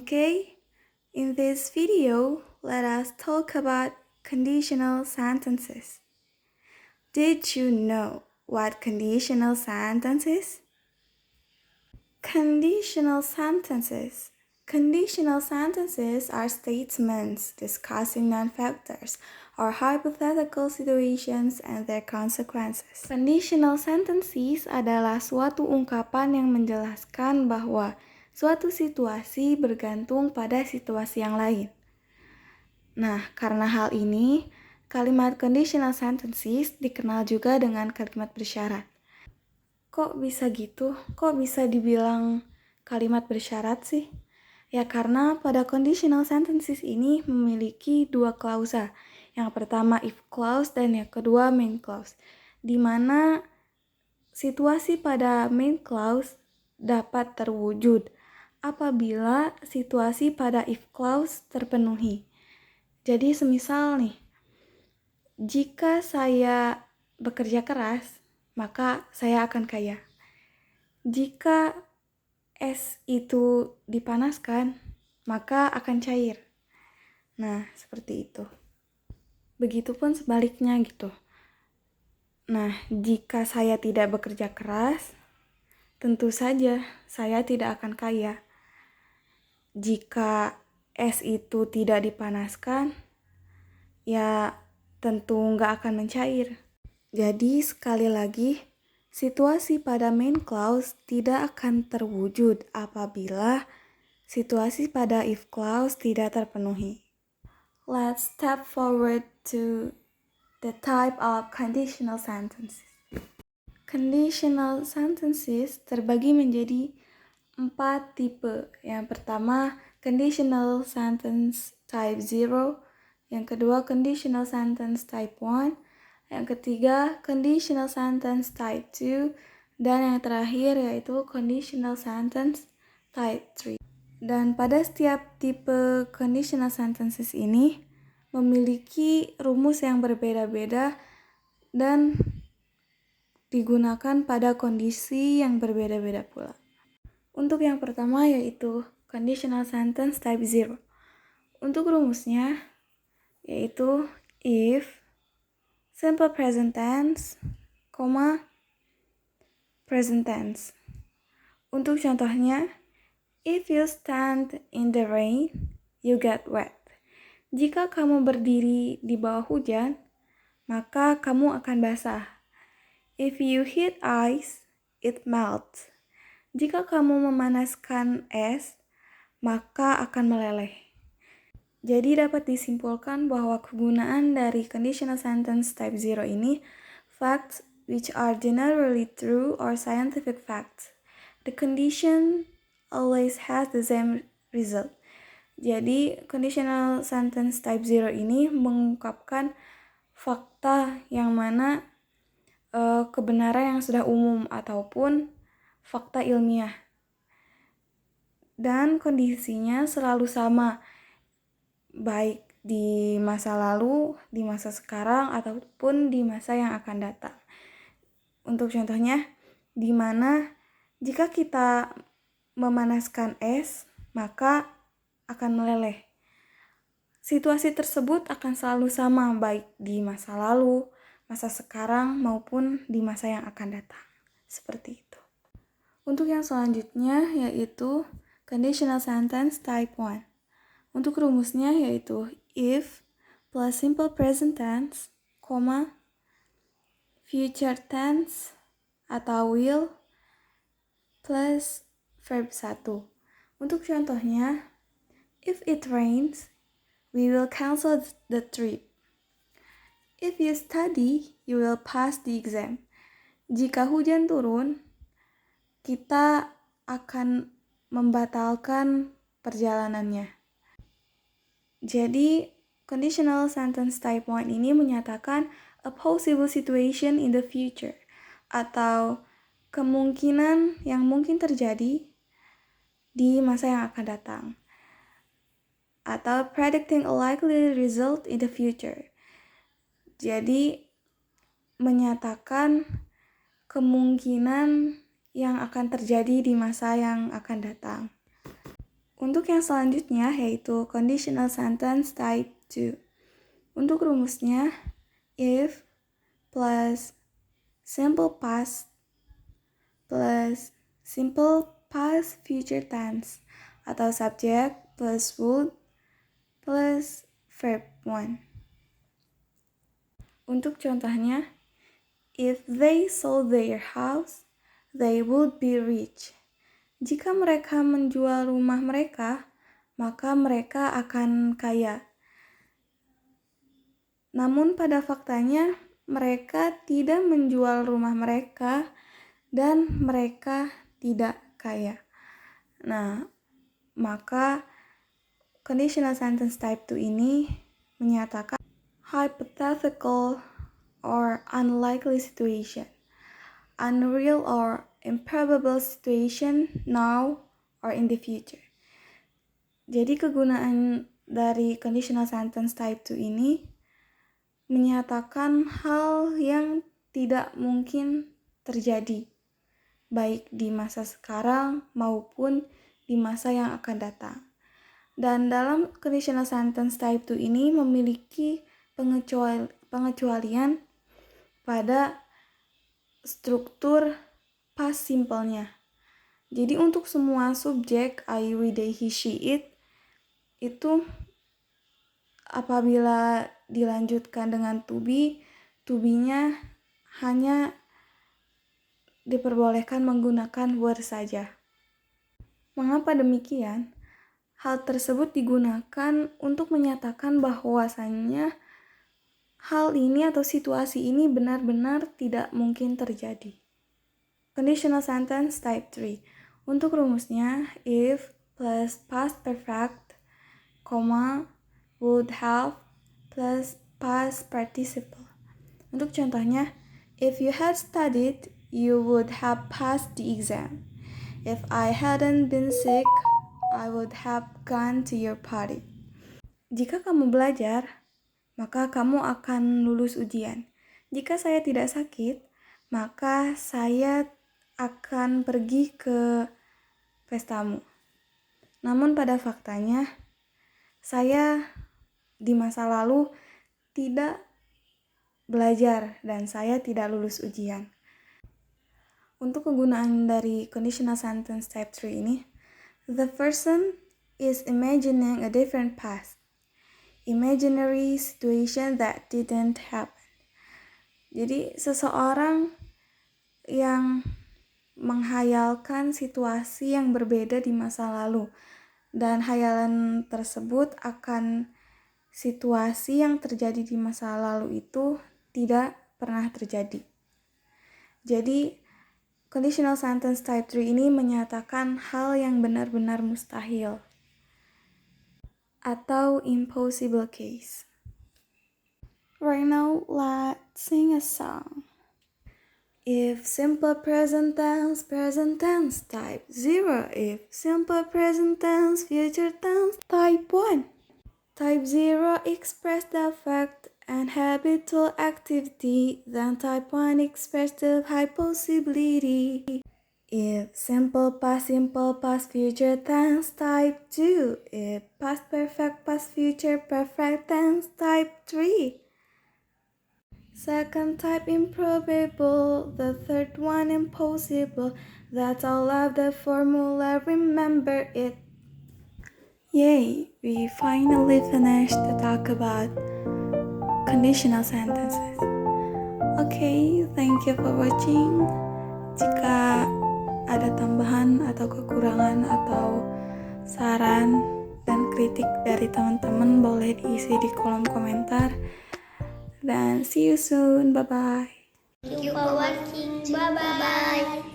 Okay, in this video, let us talk about conditional sentences. Did you know what conditional sentence is? Conditional sentences. Conditional sentences are statements discussing non-factors or hypothetical situations and their consequences. Conditional sentences adalah suatu ungkapan yang menjelaskan bahwa suatu situasi bergantung pada situasi yang lain. Nah, karena hal ini, kalimat conditional sentences dikenal juga dengan kalimat bersyarat. Kok bisa gitu? Kok bisa dibilang kalimat bersyarat sih? Ya karena pada conditional sentences ini memiliki dua klausa. Yang pertama if clause dan yang kedua main clause. Di mana situasi pada main clause dapat terwujud apabila situasi pada if clause terpenuhi. Jadi semisal nih, jika saya bekerja keras, maka saya akan kaya. Jika es itu dipanaskan, maka akan cair. Nah, seperti itu. Begitupun sebaliknya gitu. Nah, jika saya tidak bekerja keras, tentu saja saya tidak akan kaya. Jika es itu tidak dipanaskan, ya tentu nggak akan mencair. Jadi sekali lagi, situasi pada main clause tidak akan terwujud apabila situasi pada if clause tidak terpenuhi. Let's step forward to the type of conditional sentences. Conditional sentences terbagi menjadi 4 tipe. Yang pertama, conditional sentence type 0. Yang kedua, conditional sentence type 1. Yang ketiga, conditional sentence type 2. Dan yang terakhir yaitu conditional sentence type 3. Dan pada setiap tipe conditional sentences ini memiliki rumus yang berbeda-beda dan digunakan pada kondisi yang berbeda-beda pula. Untuk yang pertama yaitu conditional sentence type 0. Untuk rumusnya yaitu if simple present tense, present tense. Untuk contohnya, if you stand in the rain, you get wet. Jika kamu berdiri di bawah hujan, maka kamu akan basah. If you heat ice, it melts. Jika kamu memanaskan es, maka akan meleleh. Jadi dapat disimpulkan bahwa kegunaan dari conditional sentence type 0 ini facts which are generally true or scientific facts. The condition always has the same result. Jadi conditional sentence type 0 ini mengungkapkan fakta yang mana kebenaran yang sudah umum ataupun fakta ilmiah. Dan kondisinya selalu sama, baik di masa lalu, di masa sekarang, ataupun di masa yang akan datang. Untuk contohnya, di mana jika kita memanaskan es, maka akan meleleh. Situasi tersebut akan selalu sama, baik di masa lalu, masa sekarang, maupun di masa yang akan datang. Seperti itu. Untuk yang selanjutnya yaitu conditional sentence type 1. Untuk rumusnya yaitu if plus simple present tense, future tense atau will plus verb 1. Untuk contohnya, if it rains, we will cancel the trip. If you study, you will pass the exam. Jika hujan turun, kita akan membatalkan perjalanannya. Jadi, conditional sentence type 1 ini menyatakan a possible situation in the future atau kemungkinan yang mungkin terjadi di masa yang akan datang. Atau predicting a likely result in the future. Jadi, menyatakan kemungkinan yang akan terjadi di masa yang akan datang. Untuk yang selanjutnya yaitu conditional sentence type 2. Untuk rumusnya, if plus simple past plus simple past future tense atau subject plus would plus verb 1. Untuk contohnya, if they sold their house, they would be rich. Jika mereka menjual rumah mereka, maka mereka akan kaya. Namun pada faktanya, mereka tidak menjual rumah mereka dan mereka tidak kaya. Nah, maka conditional sentence type 2 ini menyatakan hypothetical or unlikely situation, unreal or improbable situation now or in the future. Jadi kegunaan dari conditional sentence type 2 ini menyatakan hal yang tidak mungkin terjadi, baik di masa sekarang maupun di masa yang akan datang. Dan dalam conditional sentence type 2 ini memiliki pengecualian pada struktur past simple-nya. Jadi untuk semua subjek I, we, they, he, she, it itu apabila dilanjutkan dengan to be-nya hanya diperbolehkan menggunakan were saja. Mengapa demikian? Hal tersebut digunakan untuk menyatakan bahwasannya hal ini atau situasi ini benar-benar tidak mungkin terjadi. Conditional sentence type 3. Untuk rumusnya, if plus past perfect, would have plus past participle. Untuk contohnya, if you had studied, you would have passed the exam. If I hadn't been sick, I would have gone to your party. Jika kamu belajar, maka kamu akan lulus ujian. Jika saya tidak sakit, maka saya akan pergi ke pestamu. Namun pada faktanya, saya di masa lalu tidak belajar dan saya tidak lulus ujian. Untuk kegunaan dari conditional sentence type 3 ini, the person is imagining a different past. Imaginary situation that didn't happen. Jadi seseorang yang menghayalkan situasi yang berbeda di masa lalu dan hayalan tersebut akan situasi yang terjadi di masa lalu itu tidak pernah terjadi. Jadi conditional sentence type 3 ini menyatakan hal yang benar-benar mustahil atau impossible case. Right now, let's sing a song. If simple present tense type 0. If simple present tense future tense type 1. Type 0 express the fact and habitual activity, then type 1 express the high possibility. If simple past future tense type 2. If past perfect future perfect tense type 3. Second type improbable, the third one impossible. That's all of the formula, remember it. Yay, we finally finished to talk about conditional sentences. Okay, thank you for watching. Jika ada tambahan atau kekurangan atau saran dan kritik dari teman-teman boleh diisi di kolom komentar. Dan see you soon, bye-bye. Thank you for watching, bye-bye.